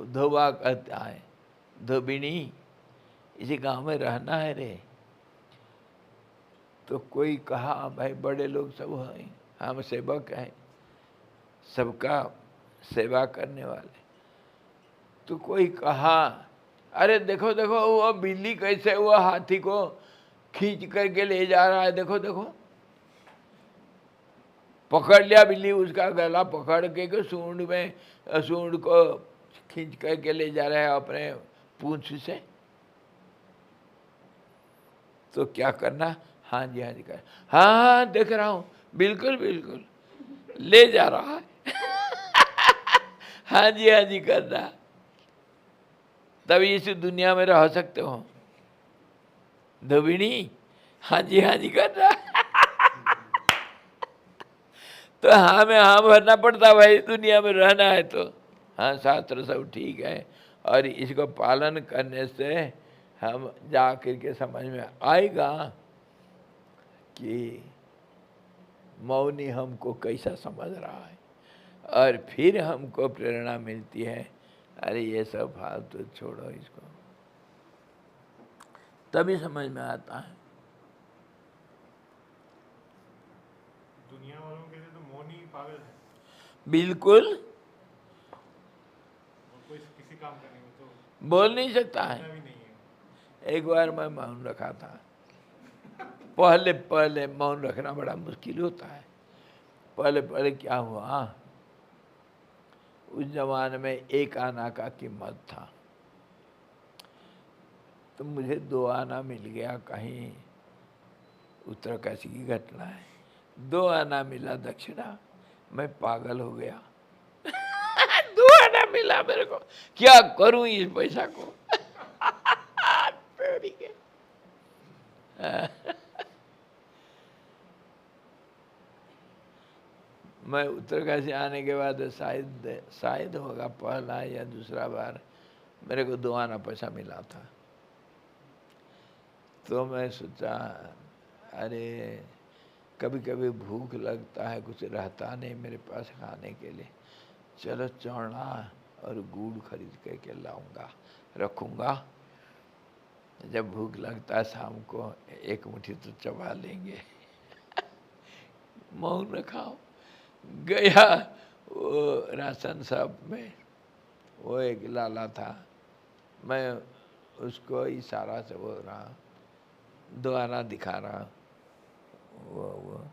धोबा कहता है, धोबिनी इसी गांव में रहना है रे। तो कोई कहा भाई बड़े लोग सब हैं, हम सेवक हैं, सबका सेवा करने वाले। तो कोई कहा अरे देखो देखो वो बिल्ली कैसे वो हाथी को खींच करके ले जा रहा है, देखो देखो। पकड़ लिया बिल्ली, उसका गला पकड़ के सूंड को खींच करके ले जा रहा है अपने पूंछ से। तो क्या करना? हाँ जी हाँ जी कर, हाँ हाँ देख रहा हूँ, बिल्कुल बिल्कुल ले जा रहा है। हाँ जी करना, तभी इस दुनिया में रह सकते हो। धोबिनी हाँ जी करना। तो हाँ में हाँ भरना पड़ता भाई, दुनिया में रहना है तो। हाँ शास्त्र सब ठीक है, और इसको पालन करने से हम जा कर के समझ में आएगा कि मौनी हमको कैसा समझ रहा है, और फिर हमको प्रेरणा मिलती है, अरे ये सब फालतू छोड़ो इसको, तभी समझ में आता है। दुनिया वालों के लिए तो मौनी पागल है, बिल्कुल और कोई किसी काम करने में तो बोल नहीं सकता है। भी नहीं है। एक बार मैं मौन रखा था, पहले पहले मौन रखना बड़ा मुश्किल होता है। पहले पहले क्या हुआ, उस जमाने में 1 आना का कीमत था, तो मुझे 2 आना मिल गया। कहीं उत्तरकाशी की घटना है, 2 आना मिला दक्षिणा, मैं पागल हो गया। 2 आना मिला मेरे को, क्या करूं इस पैसा को। मैं उत्तरकाशी आने के बाद शायद होगा पहला या दूसरा बार मेरे को 2 आना पैसा मिला था। तो मैं सोचा अरे कभी कभी भूख लगता है, कुछ रहता नहीं मेरे पास खाने के लिए, चलो चौड़ा और गुड़ खरीद करके लाऊंगा, रखूंगा, जब भूख लगता है शाम को 1 मुट्ठी तो चबा लेंगे। मौन रखाओ। गया वो राशन शॉप में, वो एक लाला था, मैं उसको इशारा से बोल रहा, 2 आना दिखा रहा, वो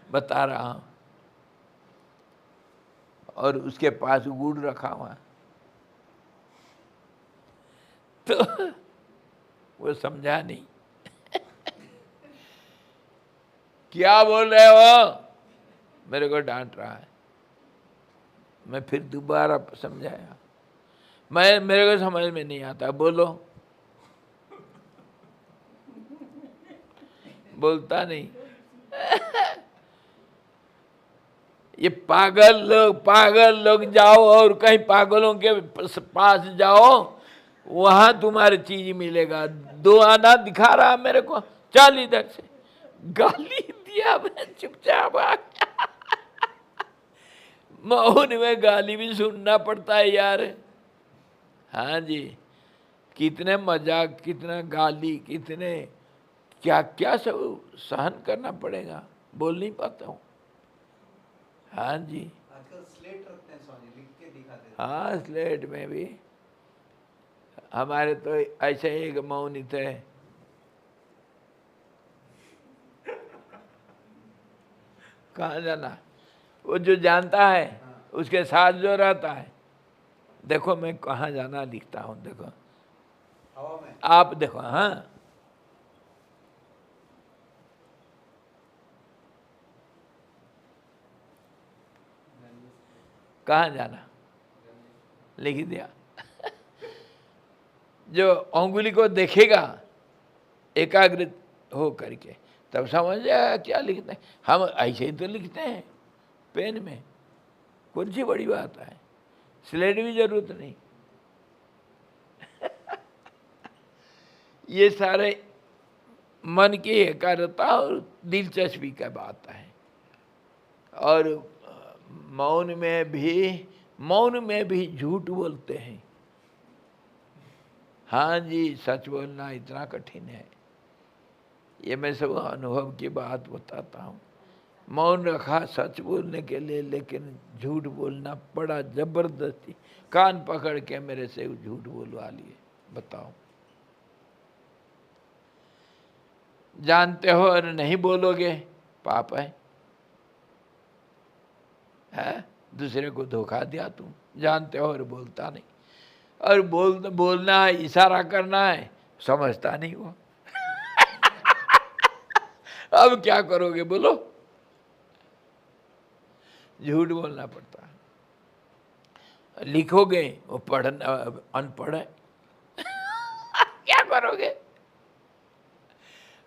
बता रहा हूँ, और उसके पास गुड़ रखा हुआ। तो वो समझा नहीं। क्या बोल रहे हो, मेरे को डांट रहा है। मैं फिर दोबारा समझाया, मेरे को समझ में नहीं आता, बोलो। बोलता नहीं। ये पागल लोग जाओ और कहीं पागलों के पास जाओ, वहां तुम्हारी चीज मिलेगा। 2 आना दिखा रहा मेरे को, चल इधर से, गाली दिया, मैं चुपचाप आ गया। मौन में गाली भी सुनना पड़ता है यार। हाँ जी, कितने मजाक, कितना गाली, कितने क्या क्या सब सहन करना पड़ेगा, बोल नहीं पाता हूँ। हाँ जी, आजकल स्लेट रखते हैं स्वामी, लिख के दिखाते हैं। हाँ स्लेट में भी। हमारे तो ऐसे ही एक मौनी थे, कहाँ जाना, वो जो जानता है उसके साथ जो रहता है, देखो मैं कहाँ जाना लिखता हूँ, देखो हवा में आप देखो। हाँ कहाँ जाना लिख दिया। जो अंगुली को देखेगा एकाग्रित हो करके, तब समझ जाएगा क्या लिखते हैं। हम ऐसे ही तो लिखते हैं पेन में, कौन सी बड़ी बात है, स्लेट भी जरूरत नहीं। ये सारे मन की एकाग्रता और दिलचस्पी का बात है। और मौन में भी झूठ बोलते हैं। हाँ जी, सच बोलना इतना कठिन है। ये मैं सब अनुभव की बात बताता हूँ। मौन रखा सच बोलने के लिए, लेकिन झूठ बोलना पड़ा जबरदस्ती। कान पकड़ के मेरे से झूठ बोलवा लिए। बताओ, जानते हो और नहीं बोलोगे, पाप है। दूसरे को धोखा दिया तुम, जानते हो और बोलता नहीं। और बोलना है, इशारा करना है, समझता नहीं वो। अब क्या करोगे बोलो? झूठ बोलना पड़ता है। लिखोगे, वो पढ़ना अनपढ़ है। क्या करोगे?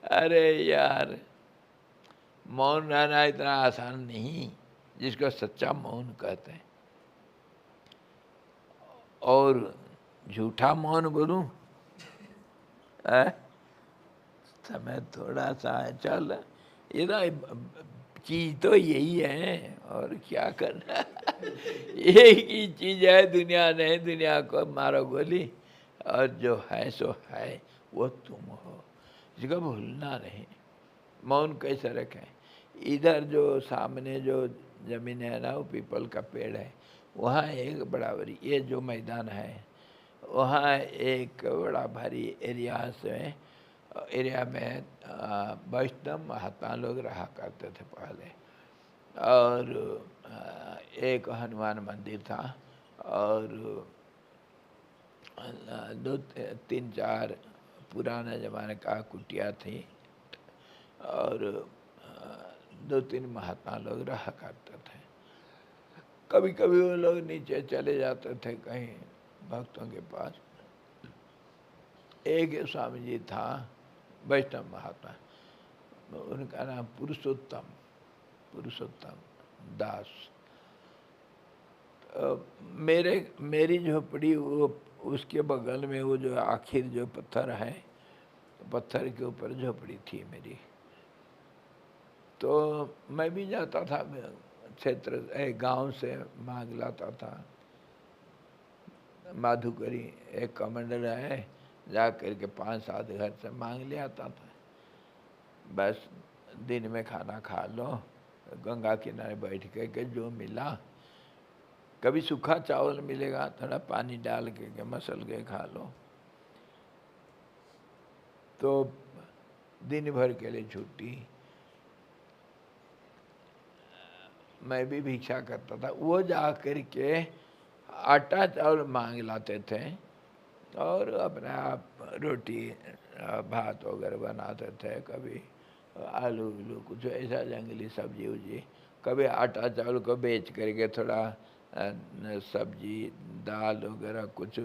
अरे यार, मौन रहना इतना आसान नहीं, जिसको सच्चा मौन कहते हैं। और झूठा मौन बोलूं, समय थोड़ा सा है, चल ये ना चीज तो यही है, और क्या करना। एक ही चीज है, दुनिया नहीं, दुनिया को मारो गोली, और जो है सो है, वो तुम हो, इसको भूलना नहीं। मौन कैसे रखें? इधर जो सामने जो जमीन है ना, वो पीपल का पेड़ है, वहाँ एक बड़ा भारी, ये जो मैदान है, वहाँ एक बड़ा भारी एरिया में वैष्णव महात्मा लोग रहा करते थे पहले। और एक हनुमान मंदिर था, और 2-3-4 पुराने ज़माने का कुटिया थी, और 2-3 महात्मा लोग रहा करते थे। कभी कभी वो लोग नीचे चले जाते थे कहीं भक्तों के पास। एक स्वामी जी था, वैष्णव महात्मा, उनका नाम पुरुषोत्तम दास। मेरी झोपड़ी वो उसके बगल में, वो जो आखिर जो पत्थर है, पत्थर के ऊपर झोपड़ी थी मेरी। तो मैं भी जाता था क्षेत्र गांव से मांग लाता था। माधुकरी एक कमंडल है, जा करके 5-7 घर से मांग ले आता था। बस दिन में खाना खा लो, गंगा किनारे बैठ के जो मिला, कभी सूखा चावल मिलेगा, थोड़ा पानी डाल के मसल के खा लो, तो दिन भर के लिए छुट्टी। मैं भी भिक्षा करता था, वो जा कर के आटा चावल मांग लाते थे, और अपने आप रोटी भात वगैरह बनाते थे, कभी आलू कुछ ऐसा जंगली सब्जी उब्जी, कभी आटा चावल को बेच करके थोड़ा सब्जी दाल वगैरह कुछ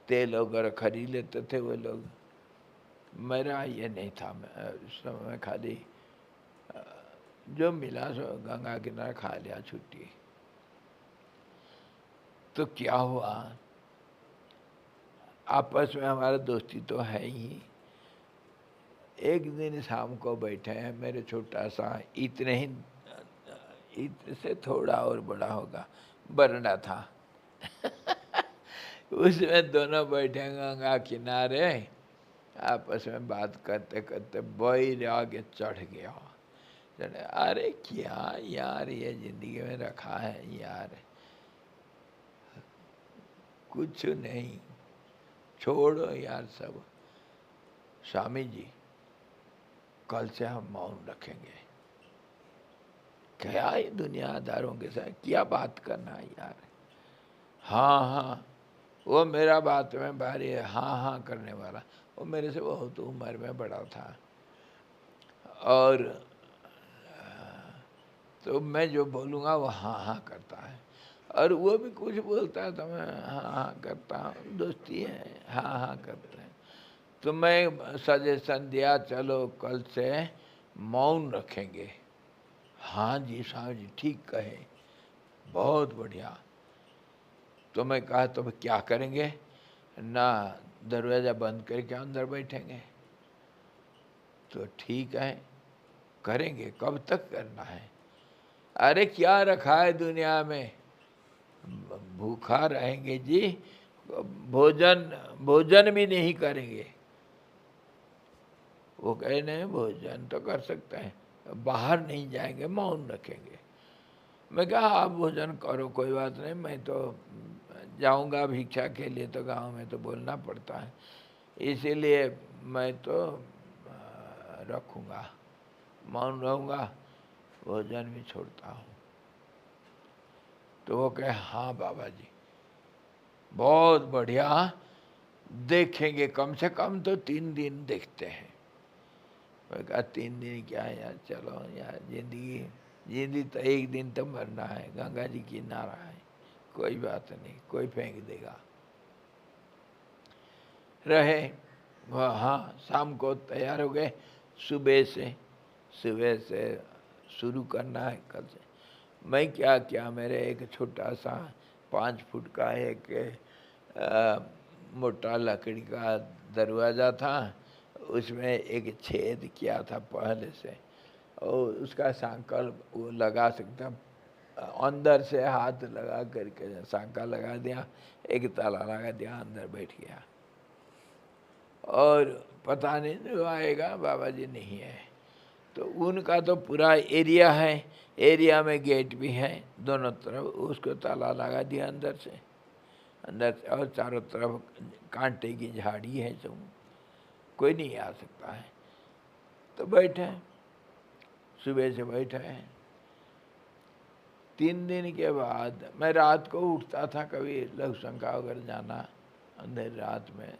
तेल वगैरह खरीद लेते थे वो लोग। मेरा ये नहीं था, मैं उस समय खाली जो मिला सो गंगा किनारे खा लिया, छुट्टी। तो क्या हुआ, आपस में हमारा दोस्ती तो है ही। एक दिन शाम को बैठे हैं, मेरे छोटा सा इतने से थोड़ा और बड़ा होगा बरंडा था। उसमें दोनों बैठे गंगा किनारे, आपस में बात करते करते बैराग्य चढ़ गया। अरे क्या यार, ये जिंदगी में रखा है यार, कुछ नहीं, छोड़ो यार सब। स्वामी जी, कल से हम मौन रखेंगे। क्या ये दुनियादारों के साथ क्या बात करना है यार। हाँ, वो मेरा बात में भारी है, हाँ करने वाला। वो मेरे से बहुत उम्र में बड़ा था, और तो मैं जो बोलूँगा वो हाँ करता है, और वो भी कुछ बोलता है तो मैं हाँ करता हूँ, दोस्ती है, हाँ करते हैं। तो मैं सजेशन दिया, चलो कल से मौन रखेंगे। हाँ जी साहब जी, ठीक कहे, बहुत बढ़िया। तो मैं कहा तो क्या करेंगे? ना दरवाज़ा बंद करके अंदर बैठेंगे। तो ठीक है, करेंगे। कब तक करना है? अरे क्या रखा है दुनिया में, भूखा रहेंगे जी, भोजन भी नहीं करेंगे। वो कहे नहीं भोजन तो कर सकते हैं, बाहर नहीं जाएंगे, मौन रखेंगे। मैं कहा आप भोजन करो कोई बात नहीं, मैं तो जाऊंगा भिक्षा के लिए, तो गांव में तो बोलना पड़ता है, इसीलिए मैं तो रखूंगा, मौन रहूंगा, भोजन भी छोड़ता हूँ। तो वो कहे हाँ बाबा जी बहुत बढ़िया, देखेंगे, कम से कम तो 3 दिन देखते हैं। मैं कहा 3 दिन क्या है यार, चलो यार, जिंदगी तो एक दिन तो मरना है, गंगा जी किनारा है, कोई बात नहीं, कोई फेंक देगा। रहे हाँ, शाम को तैयार हो गए, सुबह से शुरू करना है कल से। मैं क्या क्या, मेरे एक छोटा सा 5 फुट का एक मोटा लकड़ी का दरवाज़ा था, उसमें एक छेद किया था पहले से, और उसका सांकल वो लगा सकता, अंदर से हाथ लगा करके सांकल लगा दिया, एक ताला लगा दिया, अंदर बैठ गया। और पता नहीं जो आएगा, बाबा जी नहीं है। तो उनका तो पूरा एरिया है, एरिया में गेट भी है दोनों तरफ, उसको ताला लगा दिया अंदर से, और चारों तरफ कांटे की झाड़ी है, जो कोई नहीं आ सकता है। तो बैठे, सुबह से बैठे हैं। 3 दिन के बाद मैं रात को उठता था, कभी लघु शंका वगैरह जाना अंधेरी रात में,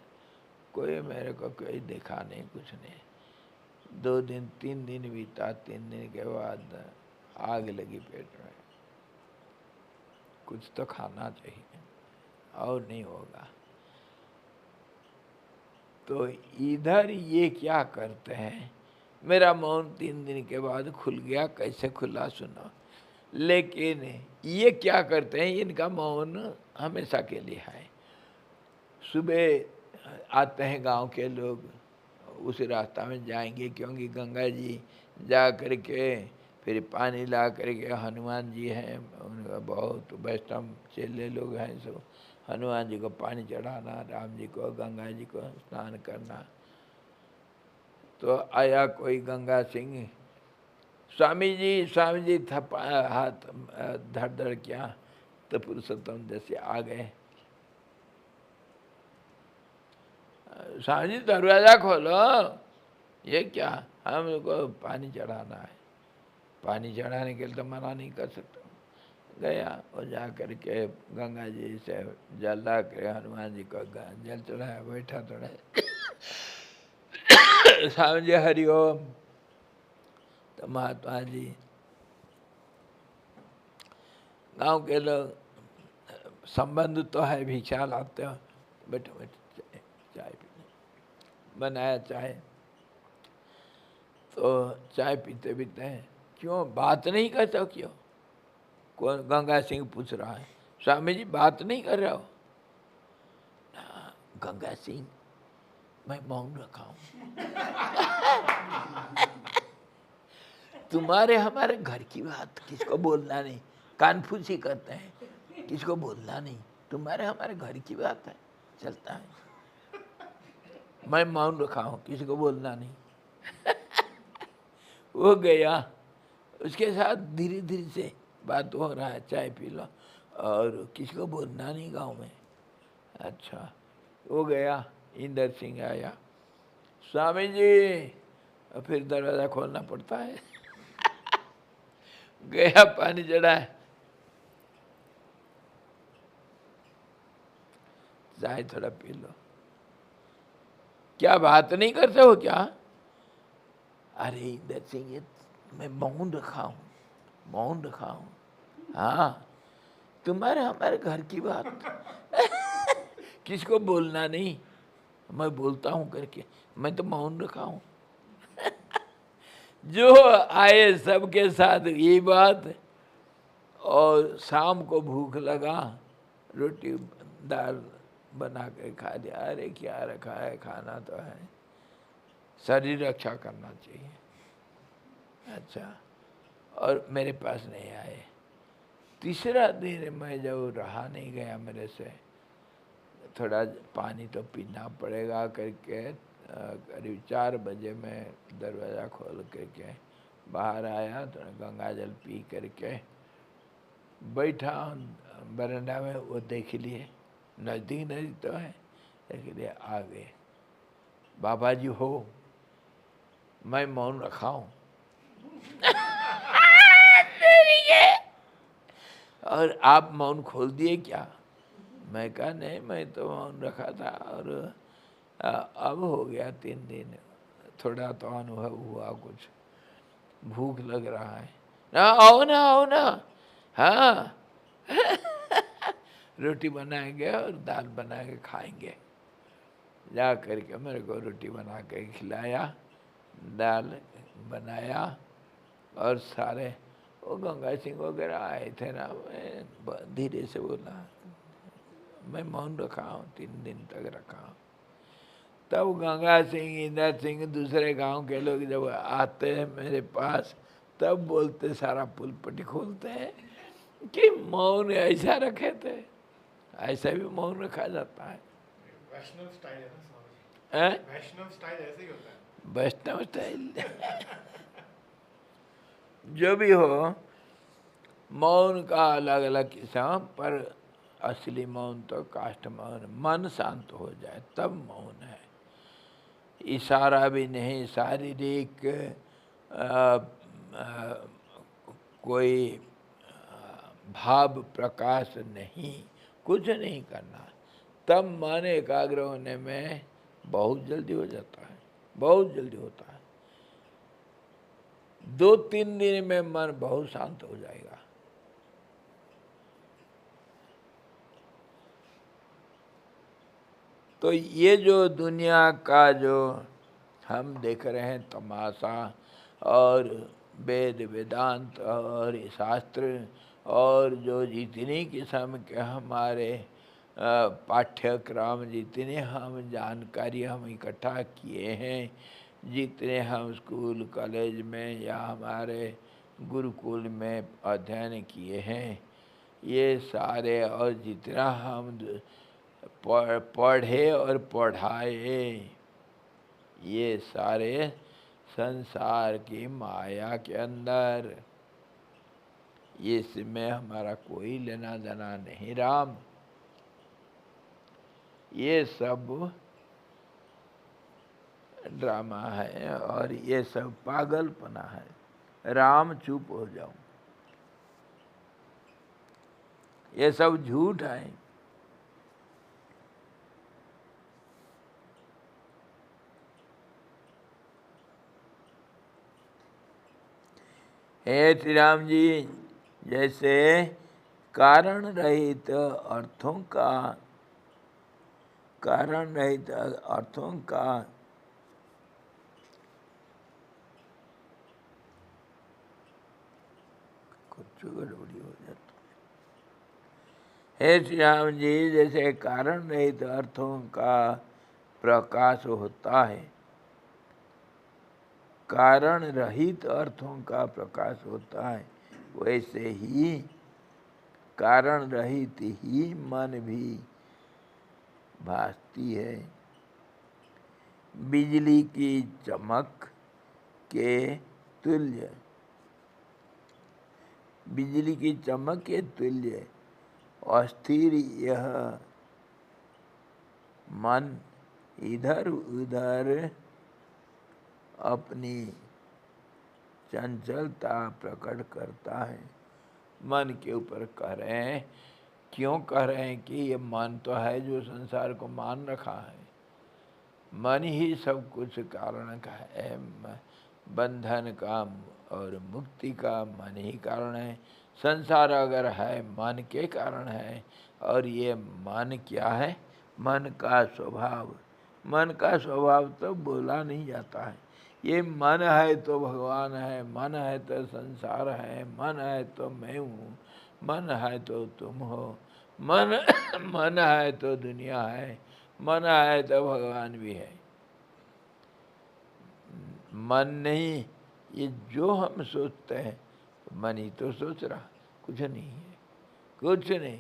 कोई मेरे को कोई देखा नहीं, कुछ नहीं। 2 दिन 3 दिन बीता, 3 दिन के बाद आग लगी पेट में, कुछ तो खाना चाहिए और नहीं होगा। तो इधर ये क्या करते हैं, मेरा मौन 3 दिन के बाद खुल गया, कैसे खुला सुनो। लेकिन ये क्या करते हैं, इनका मौन हमेशा के लिए है। सुबह आते हैं गांव के लोग, उस रास्ता में जाएंगे, क्योंकि गंगा जी जा कर के फिर पानी ला करके, हनुमान जी हैं उनका बहुत वैष्णव चेले लोग हैं, सब हनुमान जी को पानी चढ़ाना, राम जी को, गंगा जी को स्नान करना। तो आया कोई गंगा सिंह, स्वामी जी थपा हाथ धड़ धड़ किया, तो पुरुषोत्तम जैसे आ गए, स्वामी जी दरवाजा खोलो, ये क्या, हमको पानी चढ़ाना है। पानी चढ़ाने के लिए तो मना नहीं कर सकता। गया और जा कर के गंगा जी से जल ला कर हनुमान जी को जल चढ़ाया, बैठा थोड़ा स्वामी जी हरिओम। तो महात्मा जी, गांव के लोग संबंध तो है, भिक्षा लाते हो, बैठो बैठो चाय पीने, बनाया चाय। तो चाय पीते पीते हैं, क्यों बात नहीं करते हो, क्यों? कौन? गंगा सिंह पूछ रहा है, स्वामी जी बात नहीं कर रहे हो? गंगा सिंह, मैं मौन रखा हूं। तुम्हारे हमारे घर की बात किसको बोलना नहीं, कानफूसी करते हैं, किसको बोलना नहीं, तुम्हारे हमारे घर की बात है, चलता है, मैं मौन रखा हूं, किसी को बोलना नहीं। वो गया, उसके साथ धीरे धीरे से बात हो रहा है, चाय पी लो, और किसी को बोलना नहीं गांव में। अच्छा, वो गया, इंदर सिंह आया, स्वामी जी, और फिर दरवाजा खोलना पड़ता है। गया, पानी चढ़ाया, चाय थोड़ा पी लो, क्या बात नहीं करते हो क्या? अरे इंदर सिंह, ये मैं मौन रखा हूं, मौन रखा हूं। हाँ, तुम्हारे हमारे घर की बात किसको बोलना नहीं, मैं बोलता हूं करके, मैं तो मौन रखा हूं। जो आए सबके साथ ये बात, और शाम को भूख लगा, रोटी दाल बना के खा लिया। अरे क्या रखा है, खाना तो है, शरीर रक्षा करना चाहिए। अच्छा, और मेरे पास नहीं आए। तीसरा दिन मैं जब रहा नहीं गया मेरे से, थोड़ा पानी तो पीना पड़ेगा करके करीब 4 बजे मैं दरवाज़ा खोल करके बाहर आया, थोड़ा गंगा जल पी करके बैठा बरंडा में। वो देख लिए नज़दीक नज़दीक तो है, देख लिए आ गए। बाबा जी हो, मैं मौन रखा हूँ। और आप मौन खोल दिए क्या? मैं कहा नहीं, मैं तो मौन रखा था और अब हो गया 3 दिन, थोड़ा तो अनुभव हुआ, कुछ भूख लग रहा है ना, आओ ना आओ ना। हाँ रोटी बनाएंगे और दाल बना के खाएंगे। जा करके मेरे को रोटी बना के खिलाया, दाल बनाया, और सारे वो गंगा सिंह वगैरह आए थे ना, मैं धीरे से बोला, मैं मौन रखा हूँ, 3 दिन तक रखा हूँ। तब गंगा सिंह, इंदर सिंह, दूसरे गांव के लोग जब आते हैं मेरे पास, तब बोलते, सारा पुल पट्टी खोलते हैं कि मौन ऐसा रखे थे। ऐसा भी मौन रखा जाता है। वैष्णव स्टाइल है ना स्वामी? हैं? वैष्णव स्टाइल ऐसे ही होता है। वैष्णव स्टाइल। जो भी हो, मौन का अलग अलग किस्म, पर असली मौन तो काष्ठ मौन, मन शांत हो जाए तब मौन है। इशारा भी नहीं, शारीरिक कोई भाव प्रकाश नहीं, कुछ नहीं करना, तब मन एकाग्र होने में बहुत जल्दी हो जाता है, बहुत जल्दी होता है। 2-3 दिन में मन बहुत शांत हो जाएगा। तो ये जो दुनिया का जो हम देख रहे हैं तमाशा, और वेद वेदांत और शास्त्र, और जो जितनी किस्म के हमारे पाठ्यक्रम, जितने हम जानकारी हम इकट्ठा किए हैं, जितने हम स्कूल कॉलेज में या हमारे गुरुकुल में अध्ययन किए हैं, ये सारे, और जितना हम पढ़े और पढ़ाए, ये सारे संसार की माया के अंदर, इसमें हमारा कोई लेना देना नहीं राम। ये सब ड्रामा है और ये सब पागलपना है। राम चुप हो जाओ, ये सब झूठ है। हे श्री राम जी, जैसे कारण रहित अर्थों का, कारण रहित अर्थों का कुछ गड़बड़ी हो जाती है। हे श्री राम जी, जैसे कारण रहित अर्थों का प्रकाश होता है, कारण रहित अर्थों का प्रकाश होता है, वैसे ही कारण रहित ही मन भी भासती है। बिजली की चमक के तुल्य, बिजली की चमक के तुल्य अस्थिर यह मन इधर उधर अपनी चंचलता प्रकट करता है। मन के ऊपर कह रहे हैं, क्यों कह रहे हैं कि ये मन तो है जो संसार को मान रखा है। मन ही सब कुछ कारण का है, बंधन का और मुक्ति का मन ही कारण है। संसार अगर है मन के कारण है, और ये मन क्या है? मन का स्वभाव। मन का स्वभाव तो बोला नहीं जाता है। ये मन है तो भगवान है, मन है तो संसार है, मन है तो मैं हूँ, मन है तो तुम हो, मन मन है तो दुनिया है, मन है तो भगवान भी है। मन नहीं, ये जो हम सोचते हैं मन ही तो सोच रहा, कुछ नहीं है, कुछ नहीं।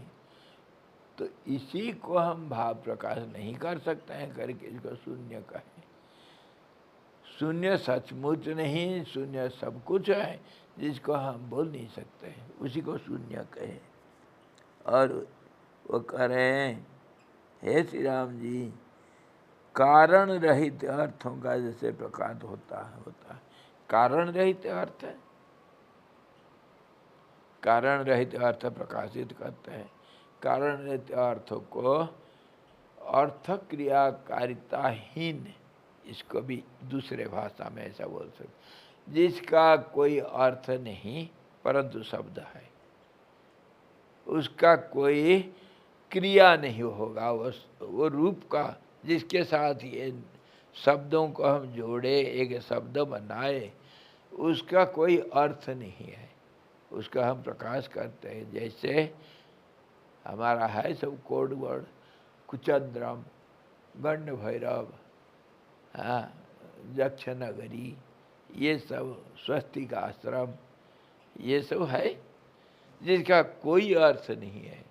तो इसी को हम भाव प्रकाश नहीं कर सकते हैं करके इसको शून्य कहें। शून्य सचमुच नहीं, शून्य सब कुछ है जिसको हम बोल नहीं सकते हैं, उसी को शून्य कहें। और वो कह रहे हैं, हे श्री राम जी, कारण रहित अर्थों का जैसे प्रकाश होता है। कारण रहित अर्थ है, कारण रहित अर्थ प्रकाशित करते हैं। कारण रहित अर्थों को अर्थ क्रियाकारिताहीन, इसको भी दूसरे भाषा में ऐसा बोल सकते, जिसका कोई अर्थ नहीं परंतु शब्द है, उसका कोई क्रिया नहीं होगा, वो रूप का, जिसके साथ ये शब्दों को हम जोड़े, एक शब्द बनाए, उसका कोई अर्थ नहीं है, उसका हम प्रकाश करते हैं। जैसे हमारा है सब कोड वर्ड, कुचंद्रम, गंड भैरव, हाँ, यक्ष नगरी, ये सब स्वस्तिक आश्रम, ये सब है जिसका कोई अर्थ नहीं है,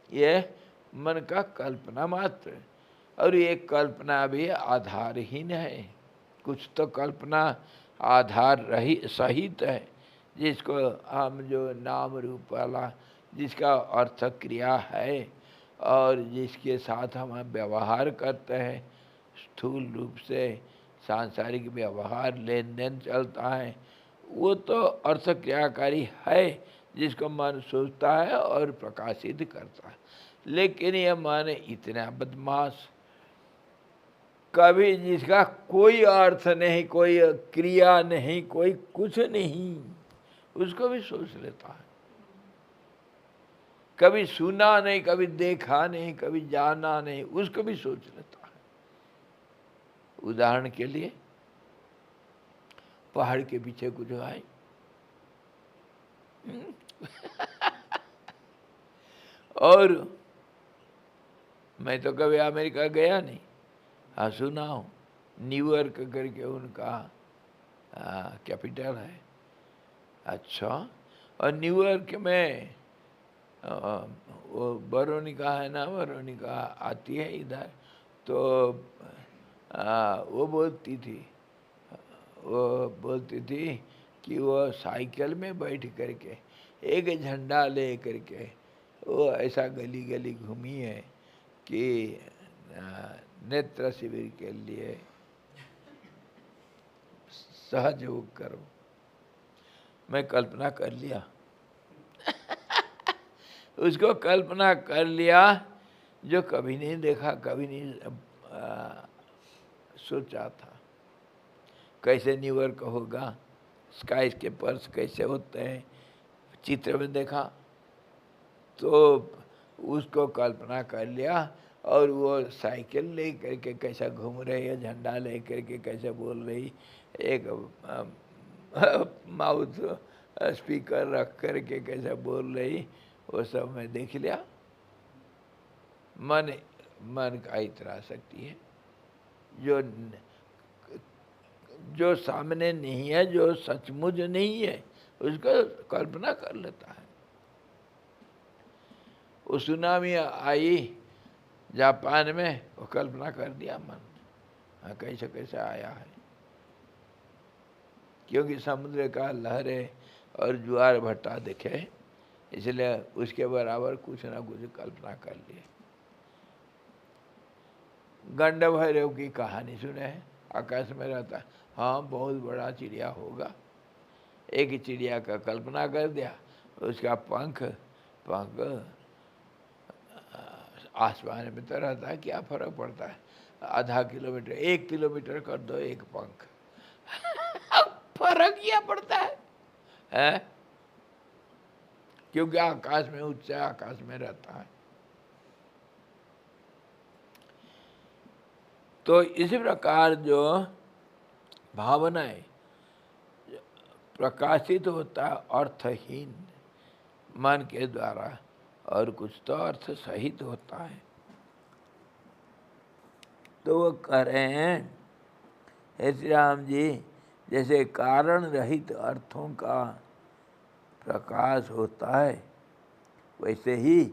ये मन का कल्पना मात्र। और ये कल्पना भी आधारहीन है, कुछ तो कल्पना आधार रही सहित है, जिसको हम जो नाम रूप वाला, जिसका अर्थ क्रिया है और जिसके साथ हम व्यवहार करते हैं, स्थूल रूप से सांसारिक व्यवहार लेन देन चलता है, वो तो अर्थ क्रियाकारी है, जिसको मन सोचता है और प्रकाशित करता है। लेकिन यह मन इतना बदमाश, कभी जिसका कोई अर्थ नहीं, कोई क्रिया नहीं, कोई कुछ नहीं, उसको भी सोच लेता है। कभी सुना नहीं, कभी देखा नहीं, कभी जाना नहीं, उसको भी सोच लेता है। उदाहरण के लिए पहाड़ के पीछे कुछ है और मैं तो कभी अमेरिका गया नहीं, हाँ सुना हूँ, न्यूयॉर्क करके उनका कैपिटल है। अच्छा, और न्यूयॉर्क में वो वेरोनिका है ना, वेरोनिका आती है इधर, तो वो बोलती थी कि वो साइकिल में बैठ करके एक झंडा ले करके वो ऐसा गली गली घूमी है कि नेत्र शिविर के लिए सहयोग करो। मैं कल्पना कर लिया उसको कल्पना कर लिया, जो कभी नहीं देखा, कभी नहीं सोचा था कैसे न्यूयॉर्क होगा, स्काई स्केपर्स कैसे होते हैं, चित्र में देखा तो उसको कल्पना कर लिया। और वो साइकिल ले करके कैसा घूम रही है, झंडा ले करके कैसे बोल रही, एक माउथ स्पीकर रख करके कैसे बोल रही, वो सब मैं देख लिया। मन का इतना शक्ति है, जो सामने नहीं है, जो सचमुच नहीं है, उसको कल्पना कर लेता है। वो सुनामी आई जापान में, वो कल्पना कर दिया मन, हाँ कैसे कैसे आया है, क्योंकि समुद्र का लहरें और ज्वार भट्टा दिखे, इसलिए उसके बराबर कुछ ना कुछ कल्पना कर लिए। गंड भैरव की कहानी सुने हैं, आकाश में रहता है, हाँ बहुत बड़ा चिड़िया होगा। एक चिड़िया का कल्पना कर दिया, उसका पंख आसमान में तो रहता है, क्या फर्क पड़ता है, आधा किलोमीटर 1 किलोमीटर कर दो एक पंख फर्क क्या पड़ता है? क्योंकि आकाश में उच्च आकाश में रहता है। तो इसी प्रकार जो भावनाएं प्रकाशित होता है अर्थहीन मन के द्वारा, और कुछ तो अर्थ सहित होता है। तो वो कह रहे हैं, हे श्री राम जी, जैसे कारण रहित अर्थों का प्रकाश होता है, वैसे ही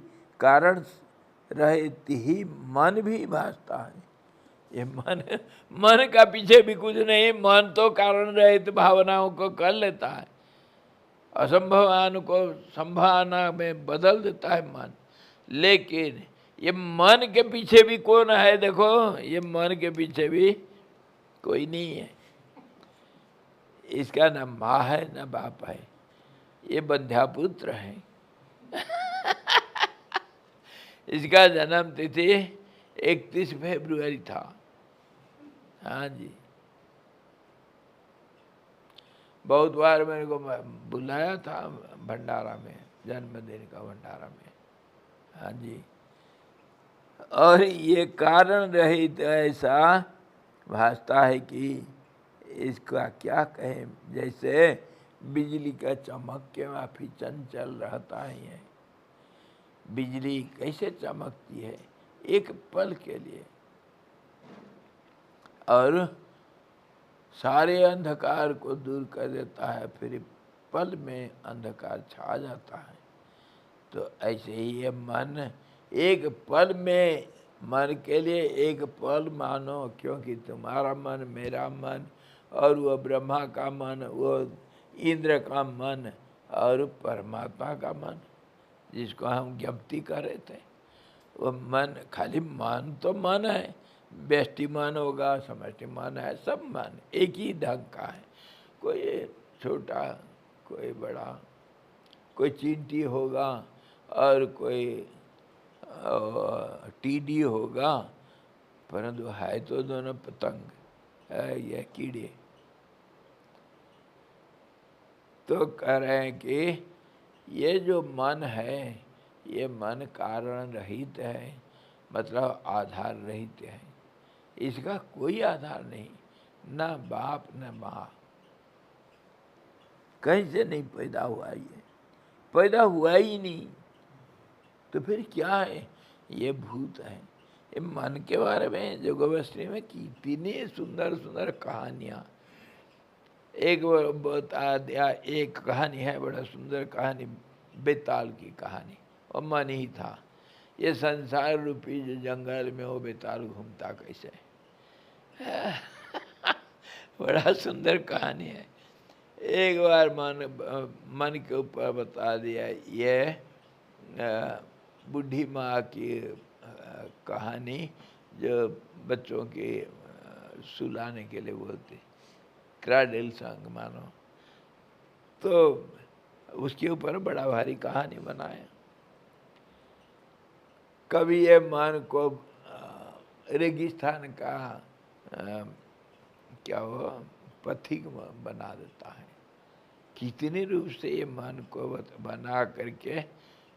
कारण रहित ही मन भी भासता है। ये मन का पीछे भी कुछ नहीं, मन तो कारण रहित भावनाओं को कर लेता है, असंभवान को संभावना में बदल देता है मन। लेकिन ये मन के पीछे भी कौन है? देखो, ये मन के पीछे भी कोई नहीं है। इसका न माँ है न बाप है, ये बंध्यापुत्र है। इसका जन्म तिथि 31 फरवरी था। हाँ जी, बहुत बार मेरे को बुलाया था भंडारा में, जन्मदिन का भंडारा में। हाँ जी, और ये कारण रहित ऐसा भासता है कि इसका क्या कहें। जैसे बिजली का चमक के माफी चंचल रहता है। बिजली कैसे चमकती है? एक पल के लिए, और सारे अंधकार को दूर कर देता है, फिर पल में अंधकार छा जाता है। तो ऐसे ही ये मन एक पल में, मन के लिए एक पल मानो, क्योंकि तुम्हारा मन, मेरा मन, और वो ब्रह्मा का मन, वो इंद्र का मन, और परमात्मा का मन जिसको हम ज्ञप्ति कर रहे थे, वो मन, खाली मन तो मन है, व्यष्टि मन होगा, समष्टि मन है, सब मन एक ही ढंग का है। कोई छोटा, कोई बड़ा, कोई चींटी होगा और कोई टीडी होगा, परंतु है तो दोनों पतंग है या कीड़े। तो कह रहे हैं कि ये जो मन है, ये मन कारण रहित है, मतलब आधार रहित है। इसका कोई आधार नहीं, ना बाप न माँ, कहीं से नहीं पैदा हुआ, ये पैदा हुआ ही नहीं। तो फिर क्या है? ये भूत है। ये मन के बारे में जो गोवस्थी में कितनी सुंदर सुंदर कहानियाँ। एक बता दिया, एक कहानी है, बड़ा सुंदर कहानी, बेताल की कहानी, और मन ही था। ये संसार रूपी जो जंगल में वो बेताल घूमता कैसे बड़ा सुंदर कहानी है। एक बार मन के ऊपर बता दिया, ये बूढ़ी माँ की कहानी जो बच्चों के सुलाने के लिए बोलते, क्राडल सॉन्ग मानो। तो उसके ऊपर बड़ा भारी कहानी बनाया। कभी ये मन को रेगिस्तान का क्या वो पथिक बना देता है। कितने रूप से ये मन को बना करके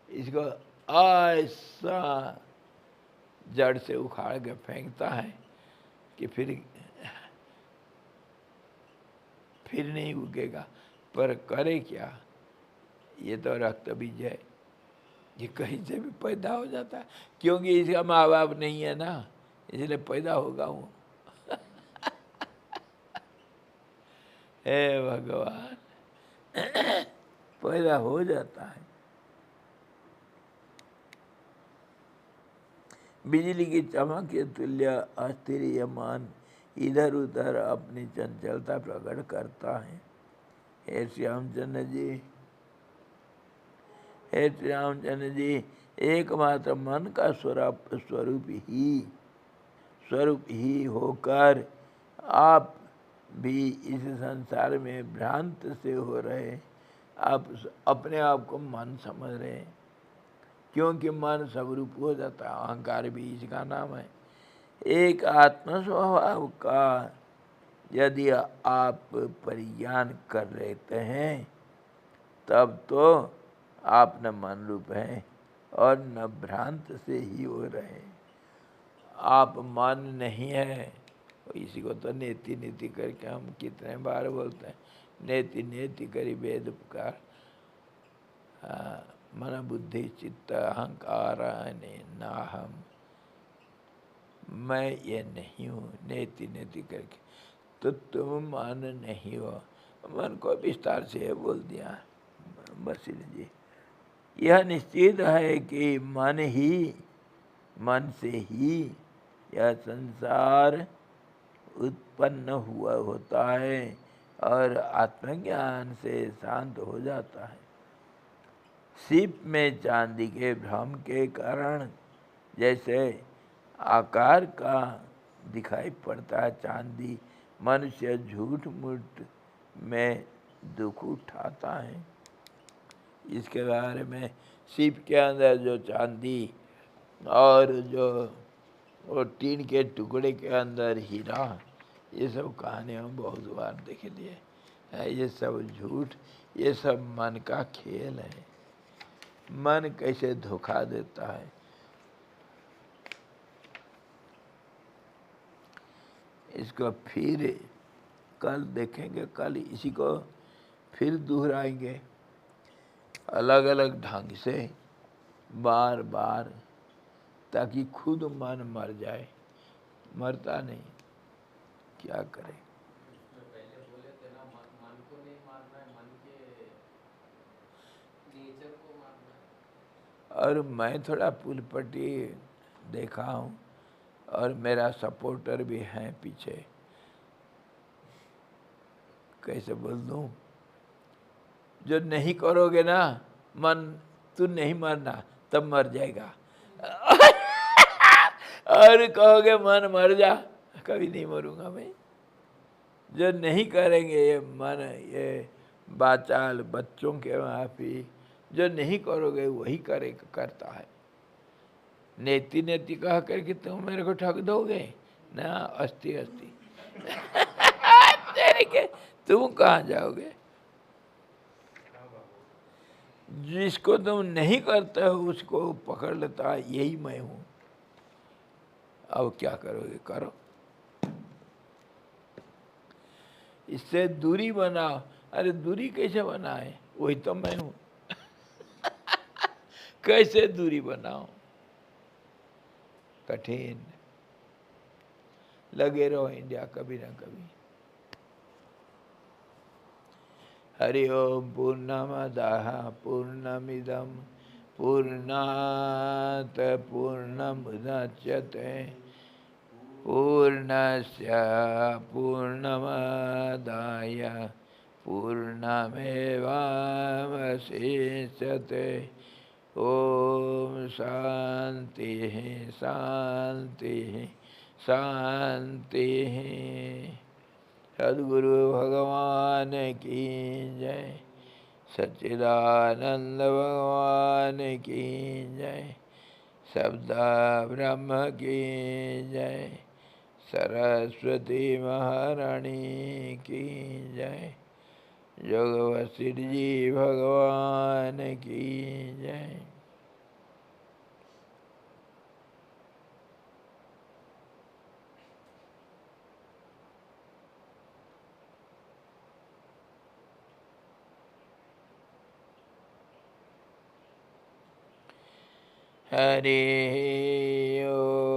इसको ऐसा जड़ से उखाड़ के फेंकता है कि फिर नहीं उगेगा। पर करे क्या? ये तो रक्त बीज है, ये कहीं से भी पैदा हो जाता है, क्योंकि इसका माँ बाप नहीं है ना, इसलिए पैदा होगा वो। हे भगवान, पैदा हो जाता है। बिजली की चमक के तुल्य अस्थिर ये मन इधर उधर अपनी चंचलता प्रकट करता है। हे श्यामचंद्र जी, हे श्यामचंद्र जी, एकमात्र मन का स्वरूप ही होकर आप भी इस संसार में भ्रांत से हो रहे। आप अपने आप को मन समझ रहे हैं, क्योंकि मन स्वरूप हो जाता है। अहंकार भी इसका नाम है। एक आत्म स्वभाव का यदि आप परिज्ञान कर लेते हैं, तब तो आप न मन रूप हैं और न भ्रांत से ही हो रहे। आप मन नहीं है। इसी को तो नेति नेति करके हम कितने बार बोलते हैं, नेति नेति करी वेद पुकार। मन बुद्धि चित्त अहंकार ना हम, मैं ये नहीं हूँ, नेति नेति करके। तो तुम मन नहीं हो। मन को विस्तार से बोल दिया वशिष्ठ जी। यह निश्चित है कि मन से ही यह संसार उत्पन्न हुआ होता है और आत्मज्ञान से शांत हो जाता है। सीप में चांदी के भ्रम के कारण जैसे आकार का दिखाई पड़ता है चांदी, मनुष्य झूठ मूठ में दुख उठाता है। इसके बारे में सीप के अंदर जो चांदी और जो वो टीन के टुकड़े के अंदर हीरा, ये सब कहानी हम बहुत बार देख लिए है। ये सब झूठ, ये सब मन का खेल है। मन कैसे धोखा देता है। इसको फिर कल देखेंगे, कल इसी को फिर दोहराएंगे अलग अलग ढंग से बार बार, ताकि खुद मन मर जाए। मरता नहीं, क्या करें। पहले बोले थे ना, मन को नहीं मारना है, मन के नेचर को मारना है। और मैं थोड़ा पुलपट्टी देखा हूँ और मेरा सपोर्टर भी है पीछे। कैसे बोल दूँ, जो नहीं करोगे ना मन, तू नहीं मरना तब मर जाएगा। और कहोगे मन मर जा, कभी नहीं मरूंगा मैं। जो नहीं करेंगे ये मन, ये बाचाल बच्चों के माफी, जो नहीं करोगे वही करता है। नेति नेति कह करके तुम मेरे को ठग दोगे ना, अस्ति अस्ति। तेरे के तुम कहाँ जाओगे। जिसको तुम नहीं करते हो उसको पकड़ लेता है, यही मैं हूँ। अब क्या करोगे, करो। इससे दूरी बनाओ। अरे दूरी कैसे बनाए, वही तो मैं हूँ। कैसे दूरी बनाओ, कठिन। लगे रहो इंडिया कभी ना कभी। हरि ओम। पूर्णमदः पूर्णमिदं पूर्णात् पूर्णमुदच्यते पूर्णस्य पूर्णमादाय पूर्णमेवावशिष्यते। ओम शांति शांति शांति। सद्गुरु भगवान की जय। सच्चिदानंद भगवान की जय। शब्द ब्रह्म की जय। सरस्वती महारानी की जय। जोग वशिष्ठ जी भगवान की जय। हरि ओम।